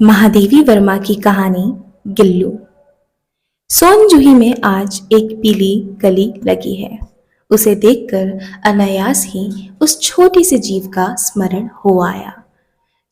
महादेवी वर्मा की कहानी गिल्लू। सोनजूही में आज एक पीली कली लगी है। उसे देखकर अनायास ही उस छोटी सी जीव का स्मरण हो आया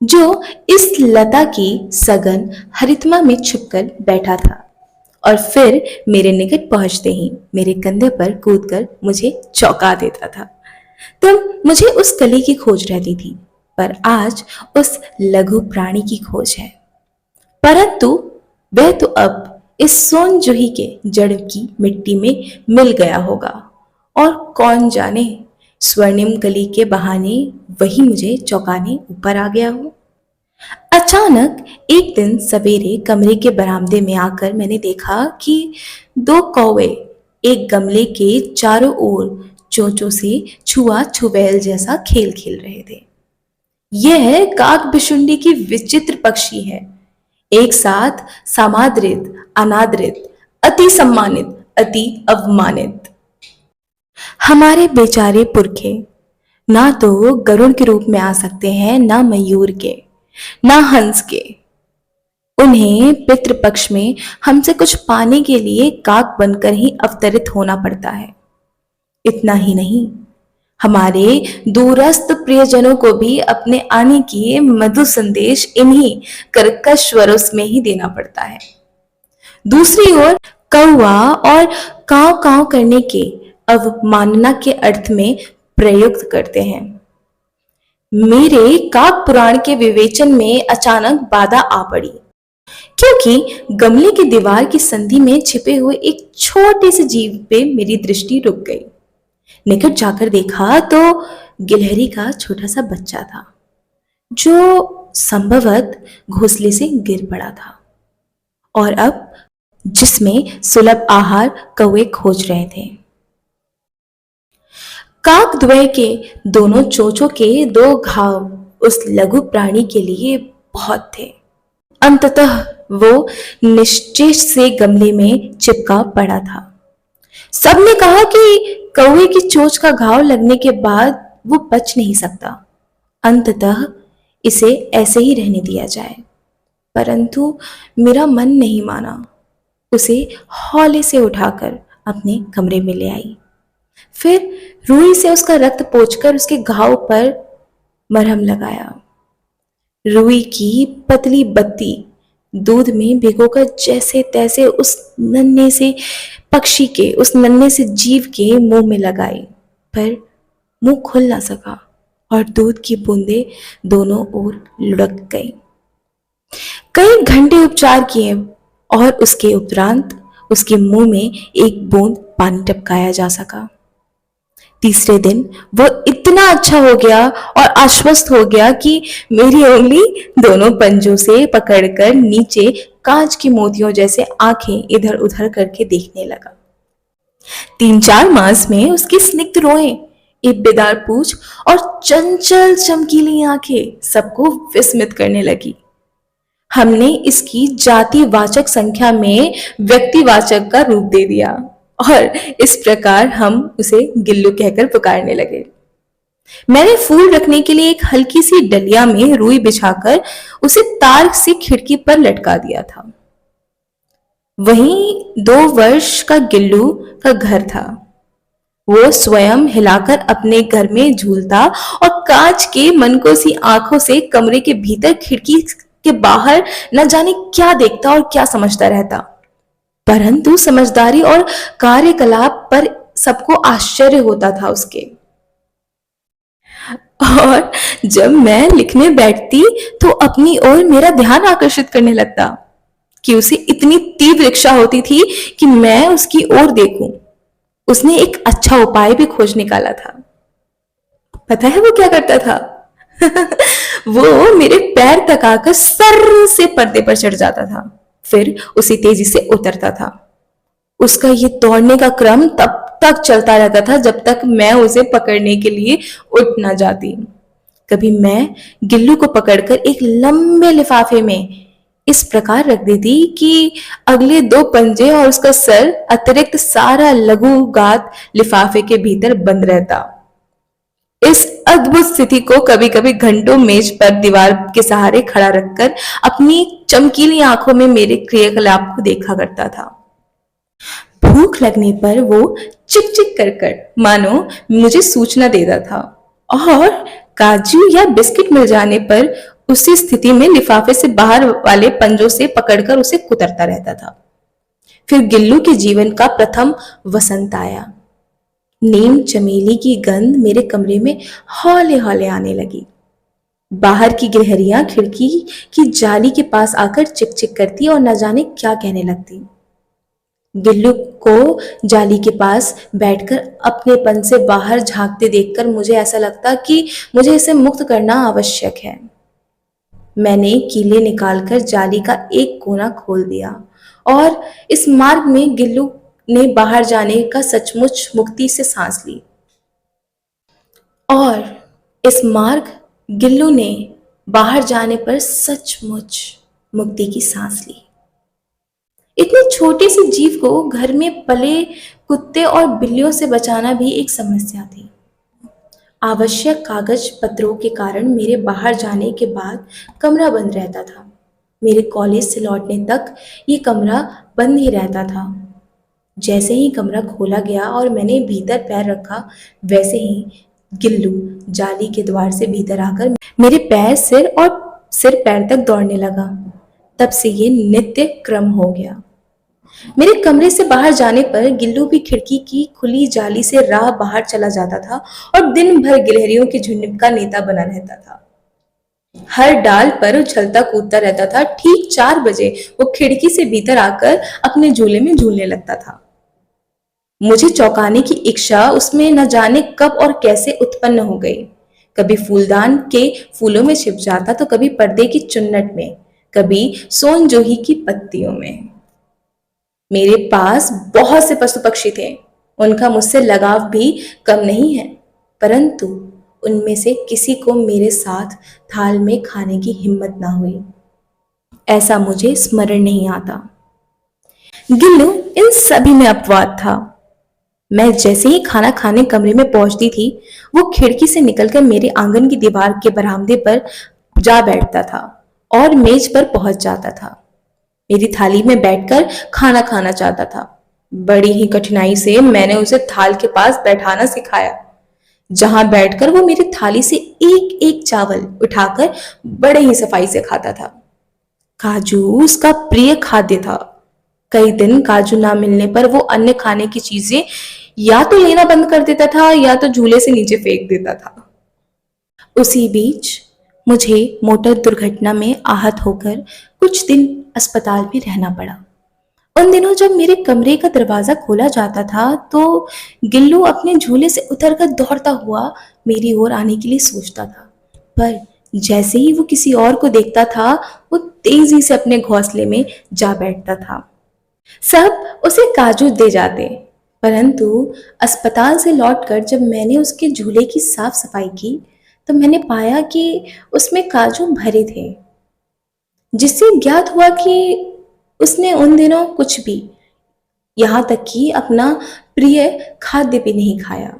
जो इस लता की सघन हरितमा में छुपकर बैठा था और फिर मेरे निकट पहुंचते ही मेरे कंधे पर कूदकर मुझे चौंका देता था। तुम मुझे उस कली की खोज रहती थी, पर आज उस लघु प्राणी की खोज है। परंतु वह तो अब इस सोनजूही के जड़ की मिट्टी में मिल गया होगा और कौन जाने स्वर्णिम कली के बहाने वही मुझे चौंकाने ऊपर आ गया हो। अचानक एक दिन सवेरे कमरे के बरामदे में आकर मैंने देखा कि दो कौवे एक गमले के चारों ओर चोंचों से छुआ छुबैल जैसा खेल खेल रहे थे। यह काकभिशुंडी की विचित्र पक्षी है, एक साथ समादृत, अनादृत, अति सम्मानित, अति अवमानित। हमारे बेचारे पुरखे ना तो गरुड़ के रूप में आ सकते हैं, ना मयूर के, ना हंस के। उन्हें पितृपक्ष में हमसे कुछ पाने के लिए काक बनकर ही अवतरित होना पड़ता है। इतना ही नहीं, हमारे दूरस्थ प्रियजनों को भी अपने आने की मधुर संदेश इन्हीं कर्कश स्वरों में ही देना पड़ता है। दूसरी ओर कौवा और काव काव करने के अवमानना के अर्थ में प्रयुक्त करते हैं। मेरे काक पुराण के विवेचन में अचानक बाधा आ पड़ी, क्योंकि गमले की दीवार की संधि में छिपे हुए एक छोटे से जीव पे मेरी दृष्टि रुक गई। निकट जाकर देखा तो गिलहरी का छोटा सा बच्चा था जो संभवत घोंसले से गिर पड़ा था और अब जिसमें सुलभ आहार कौवे खोज रहे थे। काकद्वय के दोनों चोंचों के दो घाव उस लघु प्राणी के लिए बहुत थे। अंततः वो निश्चेष से गमले में चिपका पड़ा था। सबने कहा कि कौवे की चोंच का घाव लगने के बाद वो बच नहीं सकता, अंततः इसे ऐसे ही रहने दिया जाए। परंतु मेरा मन नहीं माना। उसे हौले से उठाकर अपने कमरे में ले आई। फिर रुई से उसका रक्त पोंछकर उसके घाव पर मरहम लगाया। रुई की पतली बत्ती दूध में भिगोकर जैसे तैसे उस नन्हे से पक्षी के, उस नन्हे से जीव के मुंह में लगाई, पर मुंह खुल ना सका और दूध की बूंदें दोनों ओर लुढ़क गई। कई घंटे उपचार किए और उसके उपरांत उसके मुंह में एक बूंद पानी टपकाया जा सका। तीसरे दिन वो इतना अच्छा हो गया और आश्वस्त हो गया कि मेरी उंगली दोनों पंजों से पकड़कर नीचे कांच की मोतियों जैसे आंखें इधर उधर करके देखने लगा। 3-4 मास में उसकी स्निग्ध रोएं, एक बेदार पूछ और चंचल चमकीली आंखें सबको विस्मित करने लगी। हमने इसकी जातिवाचक संख्या में व्यक्तिवाचक का रूप दे दिया और इस प्रकार हम उसे गिल्लू कहकर पुकारने लगे। मैंने फूल रखने के लिए एक हल्की सी डलिया में रुई बिछाकर उसे तार से खिड़की पर लटका दिया था। वहीं 2 वर्ष का गिल्लू का घर था। वो स्वयं हिलाकर अपने घर में झूलता और कांच के मनको सी आंखों से कमरे के भीतर खिड़की के बाहर न जाने क्या देखता और क्या समझता रहता। परंतु समझदारी और कार्यकलाप पर सबको आश्चर्य होता था उसके। और जब मैं लिखने बैठती तो अपनी ओर मेरा ध्यान आकर्षित करने लगता कि उसे इतनी तीव्र इच्छा होती थी कि मैं उसकी ओर देखूं। उसने एक अच्छा उपाय भी खोज निकाला था। पता है वो क्या करता था? वो मेरे पैर तक आकर सर से पर्दे पर चढ़ जाता था, फिर उसी तेजी से उतरता था। उसका ये दौड़ने का क्रम तब तक चलता रहता था जब तक मैं उसे पकड़ने के लिए उठ ना जाती। कभी मैं गिल्लू को पकड़कर एक लंबे लिफाफे में इस प्रकार रख देती कि अगले 2 पंजे और उसका सर अतिरिक्त सारा लघु गात लिफाफे के भीतर बंद रहता। इस अद्भुत स्थिति को कभी कभी घंटों मेज पर दीवार के सहारे खड़ा रखकर अपनी चमकीली आंखों में मेरे क्रियाकलाप को देखा करता था। भूख लगने पर वो चिक चिक कर कर मानो मुझे सूचना देता था, और काजू या बिस्किट मिल जाने पर उसी स्थिति में लिफाफे से बाहर वाले पंजों से पकड़कर उसे कुतरता रहता था। फिर गिल्लू के जीवन का प्रथम वसंत आया। नीम चमेली की गंध मेरे कमरे में हौले हौले आने लगी। बाहर की गिलहरियां खिड़की की जाली के पास आकर चिक चिक करती और न जाने क्या कहने लगती। गिल्लू को जाली के पास बैठकर अपनेपन से बाहर झांकते देखकर मुझे ऐसा लगता कि मुझे इसे मुक्त करना आवश्यक है। मैंने कीले निकालकर जाली का एक कोना खोल दिया और इस मार्ग में गिल्लू ने बाहर जाने का सचमुच मुक्ति से सांस ली। और इस मार्ग गिल्लू ने बाहर जाने पर सचमुच मुक्ति की सांस ली। इतनी छोटी सी जीव को घर में पले कुत्ते और बिल्लियों से बचाना भी एक समस्या थी। आवश्यक कागज पत्रों के कारण मेरे बाहर जाने के बाद कमरा बंद रहता था। मेरे कॉलेज से लौटने तक ये कमरा बंद ही रहता था। जैसे ही कमरा खोला गया और मैंने भीतर पैर रखा, वैसे ही गिल्लू जाली के द्वार से भीतर आकर मेरे पैर सिर पैर तक दौड़ने लगा। तब से ये नित्य क्रम हो गया। मेरे कमरे से बाहर जाने पर गिल्लू भी खिड़की की खुली जाली से राह बाहर चला जाता था और दिन भर गिलहरियों के झुंड का नेता बना रहता था। हर डाल पर उछलता कूदता रहता था। ठीक 4 बजे वो खिड़की से भीतर आकर अपने झूले में झूलने लगता था। मुझे चौंकाने की इच्छा उसमें न जाने कब और कैसे उत्पन्न हो गई। कभी फूलदान के फूलों में छिप जाता तो कभी पर्दे की चुन्नट में, कभी सोनजोही की पत्तियों में। मेरे पास बहुत से पशु पक्षी थे, उनका मुझसे लगाव भी कम नहीं है, परंतु उनमें से किसी को मेरे साथ थाल में खाने की हिम्मत ना हुई। ऐसा मुझे स्मरण नहीं आता। गिल्लू इन सभी में अपवाद था। मैं जैसे ही खाना खाने कमरे में पहुंचती थी, वो खिड़की से निकलकर मेरे आंगन की दीवार के बरामदे पर जा बैठता था और मेज पर पहुंच जाता था। मेरी थाली में बैठकर खाना खाना चाहता था। बड़ी ही कठिनाई से मैंने उसे थाल के पास बैठाना सिखाया, जहां बैठकर वो मेरी थाली से एक एक चावल उठाकर बड़े ही सफाई से खाता था। काजू उसका प्रिय खाद्य था। कई दिन काजू ना मिलने पर वो अन्य खाने की चीजें या तो लेना बंद कर देता था या तो झूले से नीचे फेंक देता था। उसी बीच मुझे मोटर दुर्घटना में आहत होकर कुछ दिन अस्पताल में रहना पड़ा। उन दिनों जब मेरे कमरे का दरवाजा खोला जाता था तो गिल्लू अपने झूले से उतरकर दौड़ता हुआ मेरी ओर आने के लिए सोचता था, पर जैसे ही वो किसी और को देखता था, वो तेजी से अपने घोंसले में जा बैठता था। सब उसे काजू दे जाते, परंतु अस्पताल से लौटकर जब मैंने उसके झूले की साफ सफाई की तो मैंने पाया कि उसमें काजू भरे थे, जिससे ज्ञात हुआ कि उसने उन दिनों कुछ भी, यहाँ तक कि अपना प्रिय खाद्य भी नहीं खाया।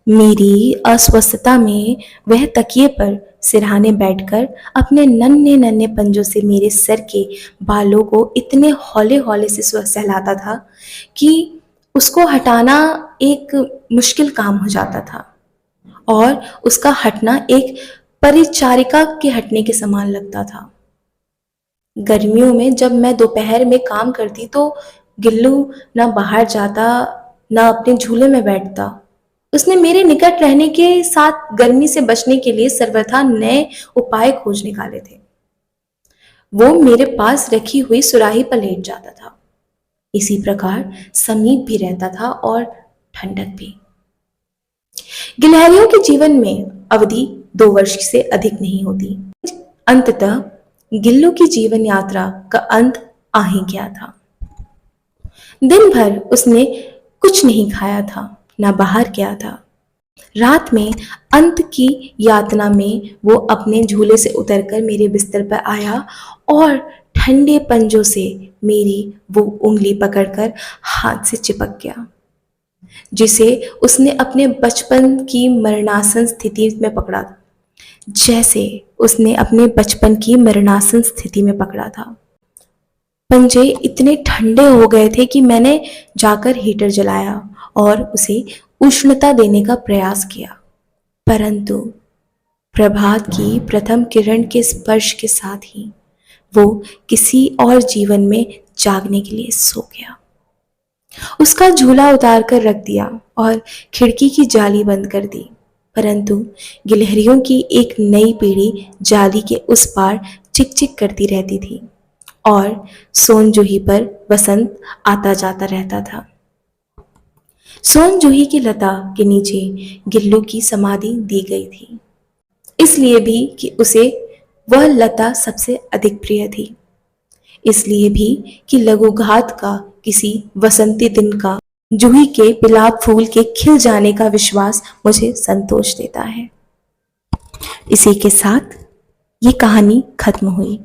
मेरी अस्वस्थता में वह तकिए पर सिरहाने बैठकर अपने नन्हे नन्हे पंजों से मेरे सर के बालों को इतने हौले हौले से सहलाता था कि उसको हटाना एक मुश्किल काम हो जाता था और उसका हटना एक परिचारिका के हटने के समान लगता था। गर्मियों में जब मैं दोपहर में काम करती तो गिल्लू ना बाहर जाता ना अपने झूले में बैठता। उसने मेरे निकट रहने के साथ गर्मी से बचने के लिए सर्वथा नए उपाय खोज निकाले थे। वो मेरे पास रखी हुई सुराही पर लेट जाता था। इसी प्रकार समीप भी रहता था और ठंडक भी। गिलहरियों के जीवन में अवधि 2 वर्ष से अधिक नहीं होती। अंततः गिल्लू की जीवन यात्रा का अंत आ ही गया था। दिन भर उसने कुछ नहीं खाया था, ना बाहर गया था। रात में अंत की यातना में वो अपने झूले से उतरकर मेरे बिस्तर पर आया और ठंडे पंजों से मेरी वो उंगली पकड़कर हाथ से चिपक गया। जिसे उसने अपने बचपन की मरणासन स्थिति में पकड़ा, जैसे उसने अपने बचपन की मरणासन स्थिति में पकड़ा था। पंजे इतने ठंडे हो गए थे कि मैंने जाकर हीटर जलाया और उसे उष्णता देने का प्रयास किया, परंतु प्रभात की प्रथम किरण के स्पर्श के साथ ही वो किसी और जीवन में जागने के लिए सो गया। उसका झूला उतार कर रख दिया और खिड़की की जाली बंद कर दी, परंतु गिलहरियों की एक नई पीढ़ी जाली के उस पार चिक-चिक करती रहती थी और सोनजूही पर बसंत आता जाता रहता था। सोनजूही की लता के नीचे गिल्लू की समाधि दी गई थी, इसलिए भी कि उसे वह लता सबसे अधिक प्रिय थी, इसलिए भी कि लघुघात का किसी वसंती दिन का जूही के गुलाब फूल के खिल जाने का विश्वास मुझे संतोष देता है। इसी के साथ ये कहानी खत्म हुई।